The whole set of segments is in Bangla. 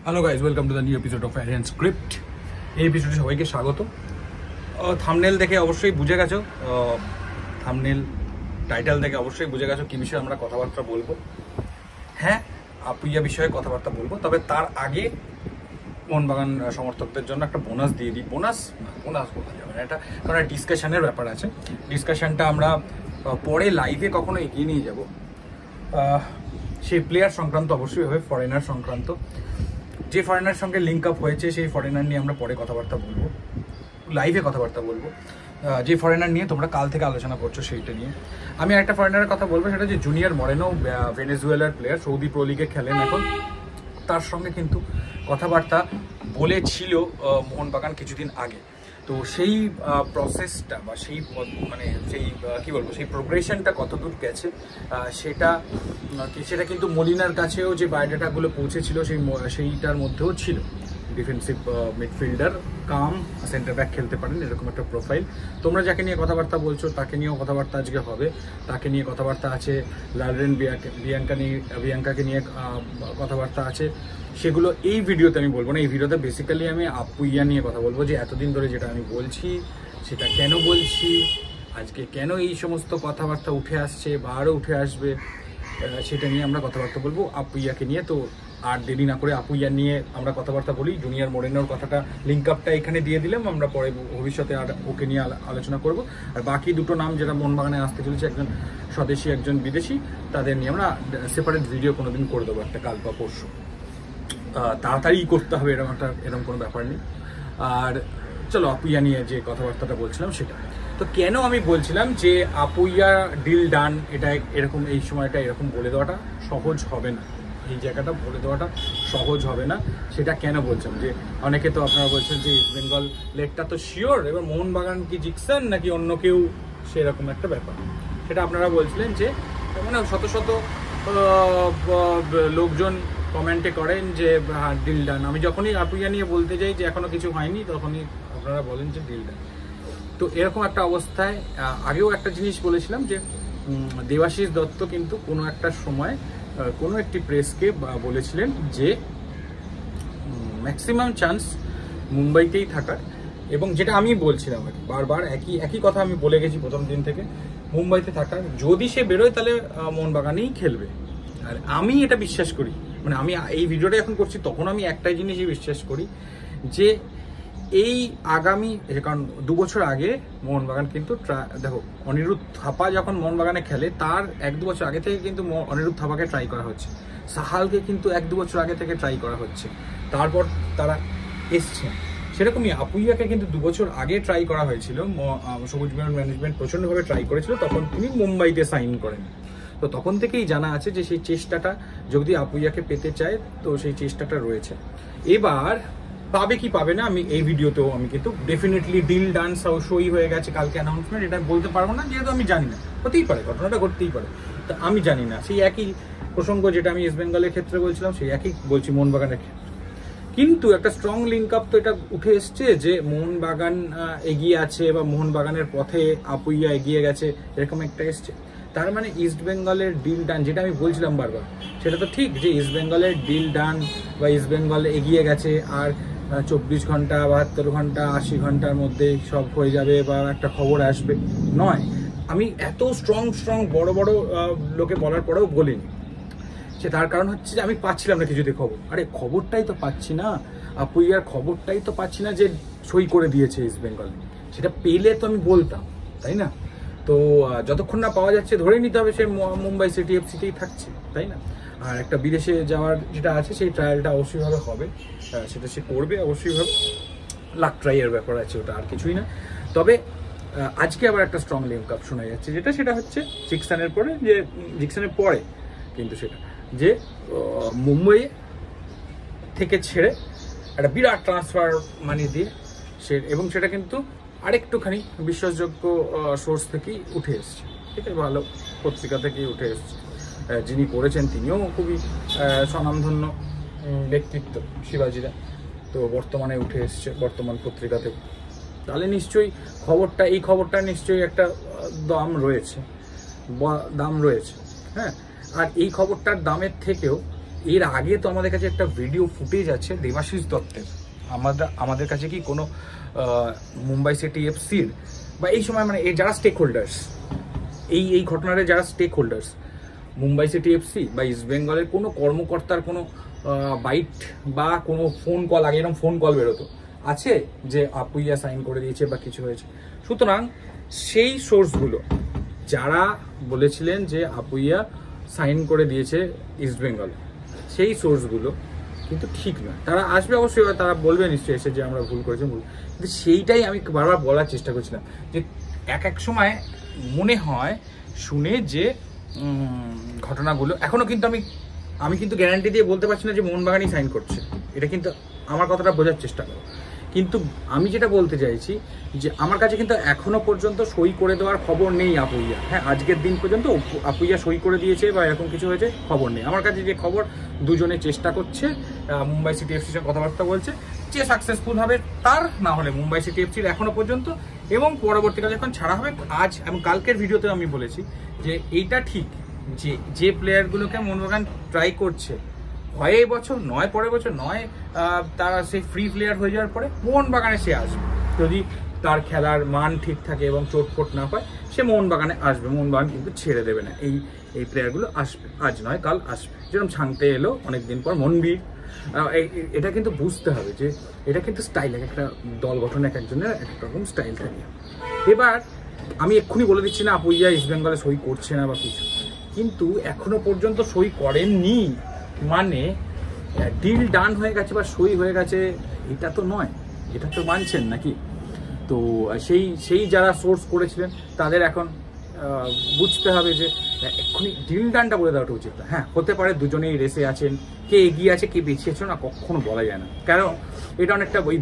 Hello guys, welcome to the new episode of Aryan script. এই এপিসোডে সবাইকে স্বাগত। থাম্বনেল দেখে অবশ্যই বুঝে গেছো, থাম্বনেল টাইটেল দেখে অবশ্যই বুঝে গেছো কী বিষয়ে আমরা কথাবার্তা বলবো। হ্যাঁ, আপুইয়া বিষয়ে কথাবার্তা বলবো, তবে তার আগে মোহনবাগান সমর্থকদের জন্য একটা বোনাস দিয়ে দিই। বোনাস বলা যাবে না, এটা কারণ ডিসকাশনের ব্যাপার আছে। ডিসকাশনটা আমরা পরে লাইভে কখনো এগিয়ে নিয়ে যাব। সেই প্লেয়ার সংক্রান্ত অবশ্যই হবে, ফরেনার সংক্রান্ত। যে ফরেনার সঙ্গে লিঙ্ক আপ হয়েছে সেই ফরেনার নিয়ে আমরা পরে কথাবার্তা বলবো, লাইভে কথাবার্তা বলবো। যে ফরেনার নিয়ে তোমরা কাল থেকে আলোচনা করছো সেইটা নিয়ে আমি একটা ফরেনারের কথা বলবো, সেটা যে জুনিয়র মরেনো, ভেনেজুয়েলার প্লেয়ার, সৌদি প্রো লিগে খেলেন এখন। তার সঙ্গে কিন্তু কথাবার্তা বলেছিল মোহনবাগান কিছুদিন আগে। তো সেই প্রসেসটা বা সেই সেই কী বলবো, সেই প্রোগ্রেশনটা কতদূর গেছে সেটা কিন্তু মলিনার কাছেও যে বায়োডাটাগুলো পৌঁছেছিল সেইটার মধ্যেও ছিল। ডিফেন্সিভ মিডফিল্ডার কাম সেন্টার ব্যাক খেলতে পারেন, এরকম একটা প্রোফাইল। তোমরা যাকে নিয়ে কথাবার্তা বলছো তাকে নিয়েও কথাবার্তা আজকে হবে। তাকে নিয়ে কথাবার্তা আছে, লালরেন বিয়াঙ্কাকে নিয়ে কথাবার্তা আছে। সেগুলো এই ভিডিওতে আমি বলবো না। এই ভিডিওতে বেসিক্যালি আমি আপুইয়া নিয়ে কথা বলবো, যে এতদিন ধরে যেটা আমি বলছি সেটা কেন বলছি, আজকে কেন এই সমস্ত কথাবার্তা উঠে আসছে বা আরও উঠে আসবে, সেটা নিয়ে আমরা কথাবার্তা বলবো আপুইয়াকে নিয়ে। তো আর দেরি না করে আপুইয়া নিয়ে আমরা কথাবার্তা বলি। জুনিয়র মোরেনোর কথাটা লিঙ্ক আপটা এখানে দিয়ে দিলাম, আমরা পরে ভবিষ্যতে আর ওকে নিয়ে আলোচনা করব। আর বাকি দুটো নাম যেটা মোহনবাগানে আসতে চলেছে, একজন স্বদেশি একজন বিদেশি, তাদের নিয়ে আমরা সেপারেট ভিডিও কোনোদিন করে দেবো, একটা কাল বা পরশু। তাড়াতাড়ি করতে হবে, এরকম কোনো ব্যাপার নেই। আর চলো আপুইয়া নিয়ে যে কথাবার্তাটা বলছিলাম সেটা। তো কেন আমি বলছিলাম যে আপুইয়া ডিল ডান, এটা এরকম এই সময়টা এরকম বলে দেওয়াটা সহজ হবে না, এই জায়গাটা বলে দেওয়াটা সহজ হবে না। সেটা কেন বলছিলাম, যে অনেকে তো আপনারা বলছেন যে ইস্ট বেঙ্গল লেগটা তো শিওর, এবার মোহনবাগান কি জিতছেন নাকি অন্য কেউ, সেরকম একটা ব্যাপার। সেটা আপনারা বলছিলেন যে শত শত লোকজন কমেন্টে করেন যে হ্যাঁ ডিল ডান। আমি যখনই আপুইয়া নিয়ে বলতে যাই যে এখনো কিছু হয়নি, তখনই আপনারা বলেন যে ডিল ডান। তো এরকম একটা অবস্থায় আগেও একটা জিনিস বলেছিলাম যে দেবাশিস দত্ত কিন্তু কোনো একটা সময় কোনো একটি প্রেসকে বলেছিলেন যে ম্যাক্সিমাম চান্স মুম্বাইতেই থাকার, এবং যেটা আমি বলছিলাম আর কি, বারবার একই কথা আমি বলে গেছি প্রথম দিন থেকে, মুম্বাইতে থাকার। যদি সে বেরোয় তাহলে মোহনবাগানেই খেলবে। আর আমি এটা বিশ্বাস করি, আমি এই ভিডিওটা এখন করছি তখন আমি একটাই জিনিসই বিশ্বাস করি, যে এই আগামী, কারণ 2 বছর আগে মোহনবাগান কিন্তু দেখো, অনিরুদ্ধ থাপা যখন মোহনবাগানে খেলে তার 1-2 বছর আগে থেকে কিন্তু অনিরুদ্ধ থাপাকে ট্রাই করা হচ্ছে, সাহালকে কিন্তু 1-2 বছর আগে থেকে ট্রাই করা হচ্ছে, তারপর তারা এসছে। সেরকমই আপুইয়াকে কিন্তু 2 বছর আগে ট্রাই করা হয়েছিল, সবুজ বিমান ম্যানেজমেন্ট প্রচণ্ডভাবে ট্রাই করেছিল, তখন তিনি মুম্বাইতে সাইন করেন। তো তখন থেকেই জানা আছে যে সেই চেষ্টাটা যদি আপুইয়াকে পেতে চায়, তো সেই চেষ্টাটা রয়েছে। এবার পাবে কি পাবে না, আমি এই ভিডিওতেও আমি কিন্তু ডেফিনেটলি ডিল ডান সই হয়ে গেছে, কালকে অ্যানাউন্সমেন্ট, এটা বলতে পারবো না, যেহেতু আমি জানি না, হতেই পারে, ঘটনাটা ঘটতেই পারে, তা আমি জানি না। সেই একই প্রসঙ্গ যেটা আমি ইস্ট বেঙ্গলের ক্ষেত্রে বলছিলাম, সেই একই বলছি মোহনবাগানের ক্ষেত্রে। কিন্তু একটা স্ট্রং লিঙ্ক আপ তো এটা উঠে এসছে যে মোহনবাগান এগিয়ে আছে বা মোহনবাগানের পথে আপুইয়া এগিয়ে গেছে, এরকম একটা এসছে। তার মানে ইস্ট বেঙ্গলের ডিল ডান, যেটা আমি বলছিলাম বারবার, সেটা তো ঠিক যে ইস্ট বেঙ্গলের ডিল ডান বা ইস্ট বেঙ্গল এগিয়ে গেছে, আর 24 ঘন্টা 72 ঘন্টা 80 ঘন্টার মধ্যে সব হয়ে যাবে বা একটা খবর আসবে, নয়। আমি এত স্ট্রং বড় বড় লোকে বলার পরেও বলিনি। সে তার কারণ হচ্ছে যে আমি পাচ্ছিলাম না কিছুতে খবর। আরে খবরটাই তো পাচ্ছি না, আপুইয়ার খবরটাই তো পাচ্ছি না যে সই করে দিয়েছে ইস্ট বেঙ্গল। সেটা পেলে তো আমি বলতাম, তাই না? তো যতক্ষণ না পাওয়া যাচ্ছে ধরে নিতে হবে সে মুম্বাই সিটি এফসিতেই থাকছে, তাই না? আর একটা বিদেশে যাওয়ার যেটা আছে সেই ট্রায়ালটা অবশ্যইভাবে হবে, সেটা সে করবে অবশ্যইভাবে। লাক ট্রাইয়ের ব্যাপার আছে, ওটা আর কিছুই না। তবে আজকে আবার একটা স্ট্রং লিঙ্ক আপ শোনা যাচ্ছে, সেটা হচ্ছে জিকসনের পরে কিন্তু সেটা যে মুম্বাই থেকে ছেড়ে একটা বিরাট ট্রান্সফার মানি দিয়ে এবং সেটা কিন্তু আরেকটুখানি বিশ্বাসযোগ্য সোর্স থেকেই উঠে এসছে, এটা ভালো পত্রিকা থেকেই উঠে এসছে। যিনি করেছেন তিনিও খুবই স্বনামধন্য ব্যক্তিত্ব, শিবাজিরা, তো বর্তমানে উঠে এসছে বর্তমান পত্রিকা থেকে। তাহলে নিশ্চয়ই এই খবরটা নিশ্চয়ই একটা দাম রয়েছে, হ্যাঁ। আর এই খবরটার দামের থেকেও এর আগে তো আমাদের কাছে একটা ভিডিও ফুটেজ আছে দেবাশিস দত্তের, আমাদের কাছে কি কোনো মুম্বাই সিটি এফসির বা এই সময় মানে যারা স্টেক হোল্ডার্স, এই ঘটনার যারা stake holders, Mumbai city FC বা ইস্ট বেঙ্গলের কোনো কর্মকর্তার কোনো বাইট বা কোনো ফোন কল, আগে এরকম ফোন কল বেরোতো আছে যে আপুইয়া সাইন করে দিয়েছে বা কিছু হয়েছে। সুতরাং সেই সোর্সগুলো যারা বলেছিলেন যে আপুইয়া সাইন করে দিয়েছে ইস্ট বেঙ্গল, সেই সোর্সগুলো কিন্তু ঠিক নয়। তারা আসবে অবশ্যই, তারা বলবে নিশ্চয়ই এসে যে আমরা ভুল করেছি, ভুল। কিন্তু সেইটাই আমি বারবার বলার চেষ্টা করছিলাম যে এক সময় মনে হয় শুনে যে ঘটনাগুলো এখনো কিন্তু আমি কিন্তু গ্যারান্টি দিয়ে বলতে পারছি না যে মোহনবাগানই সাইন করছে, এটা কিন্তু আমার কথাটা বোঝার চেষ্টা করো। কিন্তু আমি যেটা বলতে চাইছি যে আমার কাছে কিন্তু এখনো পর্যন্ত সই করে দেওয়ার খবর নেই আপুইয়া। হ্যাঁ, আজকের দিন পর্যন্ত আপুইয়া সই করে দিয়েছে বা এরকম কিছু হয়েছে খবর নেই আমার কাছে। যে খবর, দুজনে চেষ্টা করছে, মুম্বাই সিটি এফসির সঙ্গে কথাবার্তা বলছে, যে সাকসেসফুল হবে তার, না হলে মুম্বাই সিটি এফসির এখনো পর্যন্ত, এবং পরবর্তীকালে যখন ছাড়া হবে। আজ এবং কালকের ভিডিওতে আমি বলেছি যে এইটা ঠিক যে প্লেয়ারগুলোকে মোহনবাগান ট্রাই করছে, হয় এই বছর নয় পরের বছর নয় তারা সেই ফ্রি প্লেয়ার হয়ে যাওয়ার পরে মোহনবাগানে সে আসবে, যদি তার খেলার মান ঠিক থাকে এবং চোটফোট না পায় সে মোহনবাগানে আসবে। মোহনবাগান কিন্তু ছেড়ে দেবে না, এই প্লেয়ারগুলো আসবে, আজ নয় কাল আসবে। যেরকম ছাংতে এলো অনেকদিন পর মনবীর, এটা কিন্তু বুঝতে হবে যে এটা কিন্তু স্টাইল, একটা দল গঠনে এক একজনের এক রকম স্টাইল থাকে। এবার আমি এক্ষুনি বলে দিচ্ছি না আপুইয়া ইস্ট বেঙ্গলে সই করছে না বা কিছু, কিন্তু এখনো পর্যন্ত সই করেননি মানে ডিল ডান হয়ে গেছে বা সই হয়ে গেছে এটা তো নয়, এটা তো মানছেন নাকি? তো সেই যারা সোর্স করেছিলেন তাদের এখন বুঝতে হবে যে এক্ষুনি ডিল ডানটা বলে দেওয়াটা উচিত না। হ্যাঁ, হতে পারে দুজনেই রেসে আছেন, কে এগিয়ে আছে কে পিছিয়ে আছে না কখনো বলা যায় না, কারণ এটা অনেকটা ওই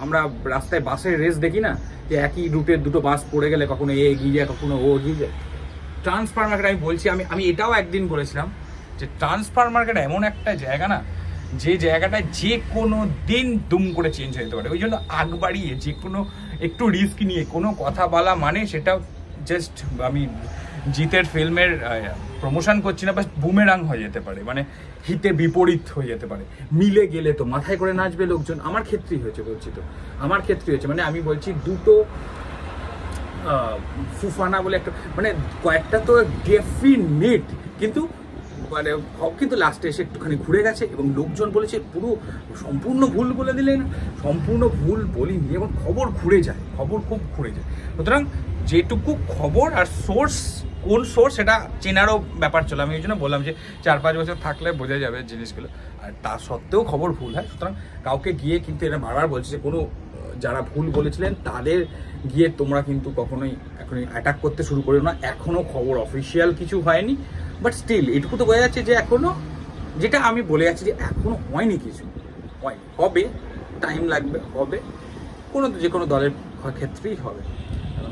আমরা রাস্তায় বাসের রেস দেখি না, যে একই রুটের দুটো বাস পড়ে গেলে কখনো এ এগিয়ে যায় কখনো ও এগিয়ে যায়। ট্রান্সফার মার্কেট আমি বলছি, আমি এটাও একদিন বলেছিলাম যে ট্রান্সফার মার্কেট এমন একটা জায়গা না, যে জায়গাটায় যে কোনো দিন দুম করে চেঞ্জ হয়ে যেতে পারে। ওই জন্য আগ বাড়িয়ে যে কোনো একটু রিস্ক নিয়ে কোনো কথা বলা মানে সেটা জাস্ট আমি জিতের ফিল্মের প্রমোশন করছি না, বাস বুমেরাং হয়ে যেতে পারে, মানে হিতে বিপরীত হয়ে যেতে পারে। মিলে গেলে তো মাথায় করে নাচবে লোকজন, আমার ক্ষেত্রেই হয়েছে বলছি তো, আমার ক্ষেত্রেই হয়েছে। মানে আমি বলছি দুটো ফুফানা বলে একটা, মানে কয়েকটা তো ডেফিনেট, কিন্তু মানে কিন্তু লাস্টে এসে একটুখানি ঘুরে গেছে এবং লোকজন বলেছে পুরো সম্পূর্ণ ভুল বলে দিলেন, সম্পূর্ণ ভুল বলিনি, এবং খবর ঘুরে যায়, খবর খুব ঘুরে যায়। সুতরাং যেটুকু খবর আর সোর্স, কোন সোর্স সেটা চেনারও ব্যাপার চলে। আমি ওই জন্য বললাম যে 4-5 বছর থাকলে বোঝা যাবে জিনিসগুলো, আর তা সত্ত্বেও খবর ভুল হয়। সুতরাং কাউকে গিয়ে কিন্তু এটা বারবার বলছে যে কোনো যারা ভুল বলেছিলেন তাদের গিয়ে তোমরা কিন্তু কখনোই এখনই অ্যাটাক করতে শুরু করো না। এখনো খবর অফিসিয়াল কিছু হয়নি, বাট স্টিল এটুকু তো বোঝা যাচ্ছে যে এখনো, যেটা আমি বলে যাচ্ছি যে এখনো হয়নি, কিছু হয়নি, হবে, টাইম লাগবে, হবে, যে কোনো দলের ক্ষেত্রেই হবে,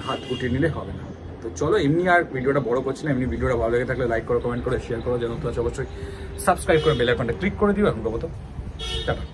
হাত গুটিয়ে নিলে হবে না। তো চলো, এমনি আর ভিডিওটা বড় করছি না, এমনি ভিডিওটা ভালো লেগে থাকলে লাইক করো, কমেন্ট করো, শেয়ার করো, যেন তো অবশ্যই সাবস্ক্রাইব করে বেল আইকনটা ক্লিক করে দিও। এখন কথা টাটা।